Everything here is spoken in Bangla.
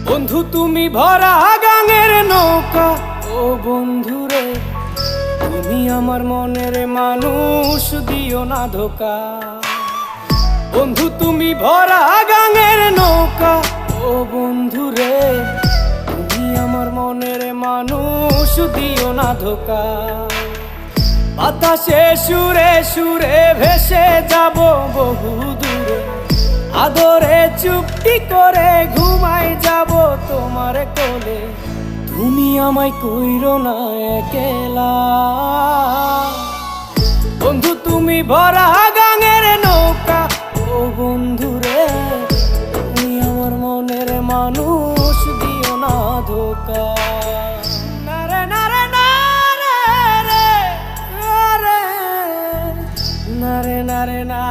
বন্ধু তুমি ভরা গাঙের নৌকা, ও বন্ধু রে তুমি আমার মনের মানুষ, দিও না ধোকা। বন্ধু তুমি ভরা গাঙের নৌকা, ও বন্ধু রে তুমি আমার মনের মানুষ, দিও না ধোকা। বাতাসে সুরে সুরে ভেসে যাব বহু দূরে, আদরে চুপটি করে ঘুমাই যাব তোমার কোলে। তুমি আমায় কইরো না একলা, বন্ধু তুমি ভরা গাঙের নৌকা, ও বন্ধু রে তুমি আমার মনের মানুষ, দিও না ধোকা। নারে নারে নারে রে, নারে নারে না